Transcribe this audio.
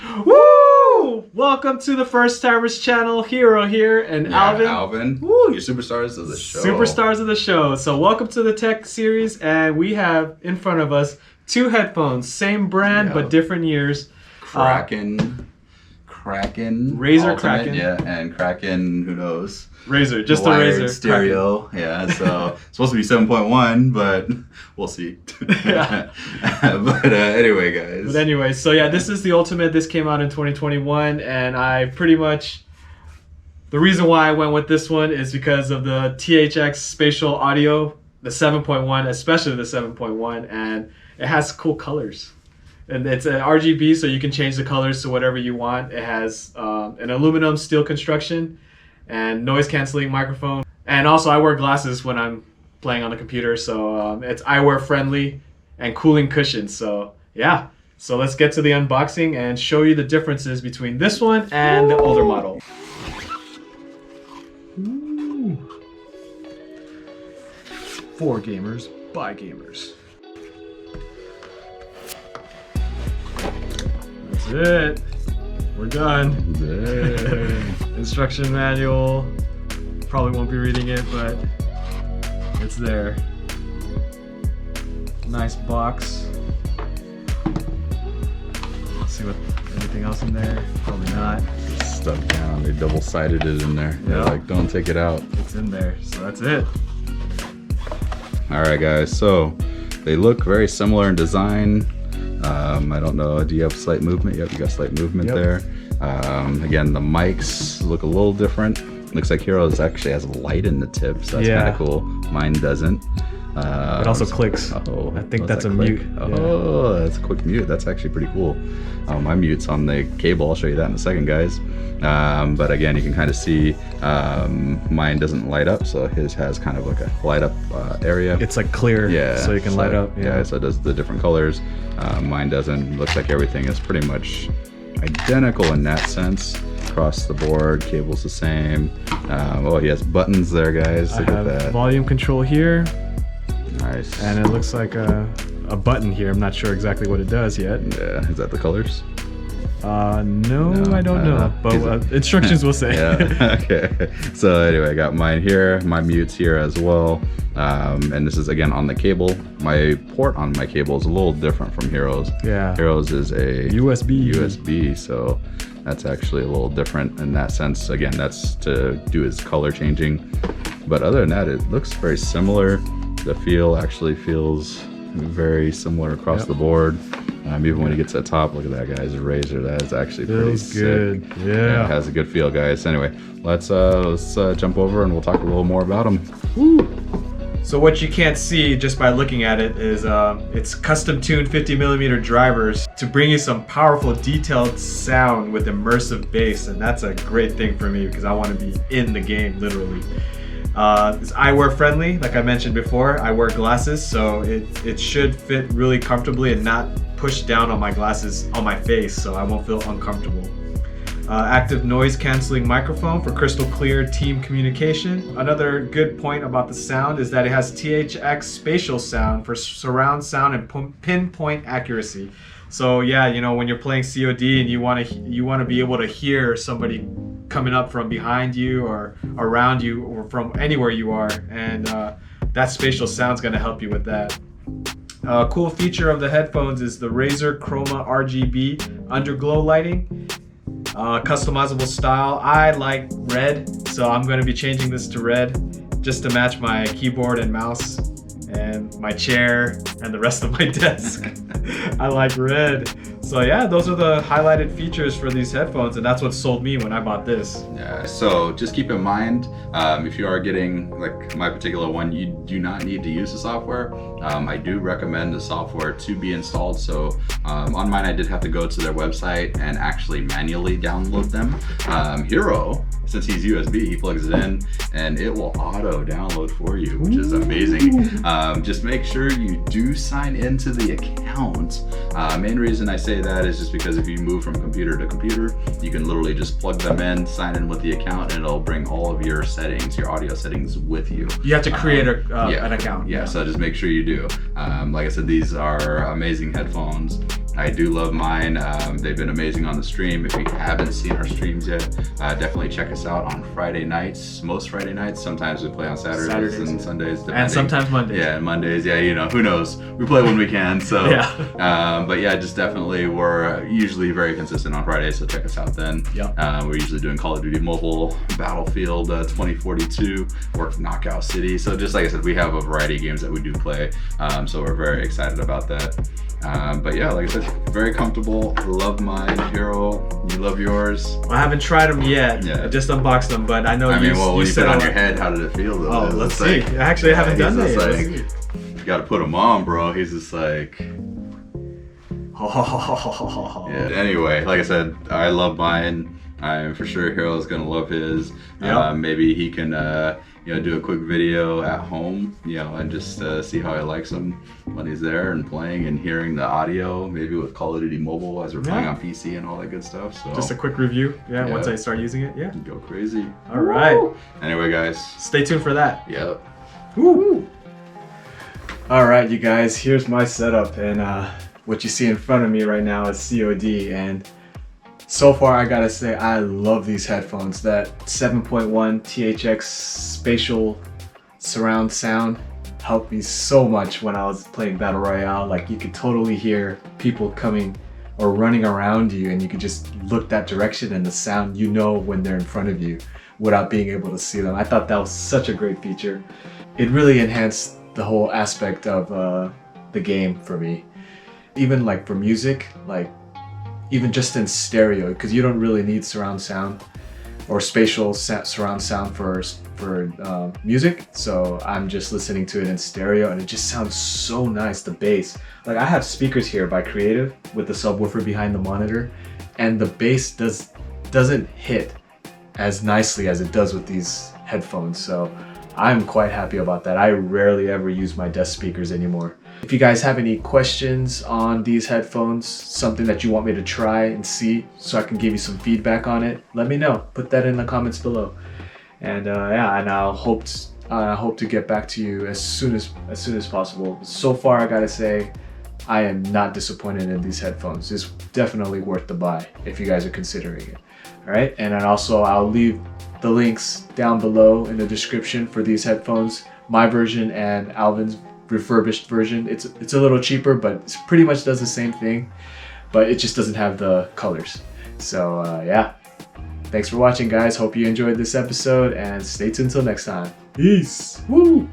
Woo! Welcome to the First Timers channel. Hero here and Alvin. Alvin. Woo! Your superstars of the show. Superstars of the show. So welcome to the tech series, and we have in front of us two headphones, same brand but different years. Kraken. Razer Ultimate, Kraken. Yeah, and Kraken, who knows? Razer, just the wired Razer stereo. Kraken. Yeah, so it's supposed to be 7.1, but we'll see. Yeah. But anyway, guys. But anyway, so yeah, this is the Ultimate. This came out in 2021, and I pretty much, the reason why I went with this one is because of the THX spatial audio, the 7.1, especially the 7.1, and it has cool colors. And it's an RGB, so you can change the colors to whatever you want. It has an aluminum steel construction and noise canceling microphone. And also I wear glasses when I'm playing on the computer, so it's eyewear friendly and cooling cushions. So yeah, so let's get to the unboxing and show you the differences between this one and the older model. Ooh. For gamers, by gamers. That's it. We're done. Instruction manual. Probably won't be reading it, but it's there. Nice box. Let's see what anything else in there. Probably not. It's stuck down. They double-sided it in there. They're like, don't take it out. It's in there, so that's it. All right, guys. So they look very similar in design. I don't know, do you have slight movement? Yep, you got slight movement there. Again, the mics look a little different. Looks like Heroes actually has a light in the tip, so that's kind of cool. Mine doesn't. It also clicks. Oh, I think that's a mute. Oh, that's a quick mute. That's actually pretty cool. My mute's on the cable. I'll show you that in a second, guys. But again, you can kind of see mine doesn't light up, so his has kind of like a light up area. It's like clear, so you can light up. Yeah, so it does the different colors. Mine doesn't. Looks like everything is pretty much identical in that sense. Across the board, cable's the same. Oh, he has buttons there, guys. Look at that. Volume control here. Nice. And it looks like a button here. I'm not sure exactly what it does yet. Yeah, is that the colors? No, I don't know. But instructions will say. Yeah. Okay. So anyway, I got mine here. My mute's here as well. And this is again on the cable. My port on my cable is a little different from Heroes. Yeah. Heroes is a USB. So that's actually a little different in that sense. Again, that's to do its color changing. But other than that, it looks very similar. The feel actually feels very similar across the board. Even when you get to the top, look at that, guys. The Razer, that is actually pretty good. sick. Yeah. It has a good feel, guys. Anyway, let's jump over and we'll talk a little more about them. Woo! So what you can't see just by looking at it is it's custom tuned 50mm drivers to bring you some powerful detailed sound with immersive bass, and that's a great thing for me because I want to be in the game literally. It's eyewear friendly, like I mentioned before. I wear glasses, so it should fit really comfortably and not push down on my glasses on my face, so I won't feel uncomfortable. Active noise canceling microphone for crystal clear team communication. Another good point about the sound is that it has THX spatial sound for surround sound and pinpoint accuracy. So yeah, you know, when you're playing COD and you want to be able to hear somebody coming up from behind you or around you or from anywhere you are, and that spatial sound's going to help you with that. A cool feature of the headphones is the Razer Chroma RGB underglow lighting. Customizable style. I like red, so I'm going to be changing this to red just to match my keyboard and mouse and my chair and the rest of my desk. I like red. So yeah, those are the highlighted features for these headphones, and that's what sold me when I bought this. Yeah, so just keep in mind, if you are getting, like my particular one, you do not need to use the software. I do recommend the software to be installed. So on mine, I did have to go to their website and actually manually download them. Hero, since he's USB, he plugs it in and it will auto download for you, which is amazing. Just make sure you do sign into the account. Main reason I say that is just because if you move from computer to computer, you can literally just plug them in, sign in with the account, and it'll bring all of your settings, your audio settings with you. You have to create an account. Yeah, so just make sure you do. Like I said, these are amazing headphones. I do love mine. They've been amazing on the stream. If you haven't seen our streams yet, definitely check us out on Friday nights. Most Friday nights. Sometimes we play on Saturdays and Sundays. Depending. And sometimes Mondays. Yeah, and Mondays. Yeah, you know, who knows? We play when we can. So, yeah. But yeah, just definitely we're usually very consistent on Fridays. So check us out then. Yep. We're usually doing Call of Duty Mobile, Battlefield 2042, or Knockout City. So just like I said, we have a variety of games that we do play. So we're very excited about that. But yeah, like I said, very comfortable. Love mine. Hero, you love yours? I haven't tried them yet. Yeah. I just unboxed them, but I know when you put said it on your head, how did it feel though? Oh, let's see. Actually, I haven't done that yet. You gotta put them on, bro. He's just like... Yeah. Anyway, like I said, I love mine. I'm for sure Hero's gonna love his. Yep. Maybe he can do a quick video at home, and just see how he likes them when he's there and playing and hearing the audio, maybe with Call of Duty Mobile as we're playing on PC and all that good stuff. So just a quick review, once I start using it, go crazy. All right. Anyway, guys, stay tuned for that. Yep. Woo. All right, you guys, here's my setup, and what you see in front of me right now is COD, and so far I gotta say I love these headphones. That 7.1 THX spatial surround sound helped me so much when I was playing Battle Royale. Like, you could totally hear people coming or running around you, and you could just look that direction and the sound, when they're in front of you without being able to see them. I thought that was such a great feature. It really enhanced the whole aspect of the game for me. Even like for music, like even just in stereo, because you don't really need surround sound or spatial surround sound for music. So I'm just listening to it in stereo, and it just sounds so nice. The bass, like I have speakers here by Creative with the subwoofer behind the monitor, and the bass doesn't hit as nicely as it does with these headphones. So I'm quite happy about that. I rarely ever use my desk speakers anymore. If you guys have any questions on these headphones, something that you want me to try and see so I can give you some feedback on it, let me know. Put that in the comments below. And and I hope to get back to you as soon as possible. So far, I gotta say, I am not disappointed in these headphones. It's definitely worth the buy if you guys are considering it. All right, and then also I'll leave the links down below in the description for these headphones, my version and Alvin's refurbished version. It's a little cheaper, but it pretty much does the same thing, but it just doesn't have the colors. So thanks for watching, guys. Hope you enjoyed this episode, and stay tuned till next time. Peace. Woo.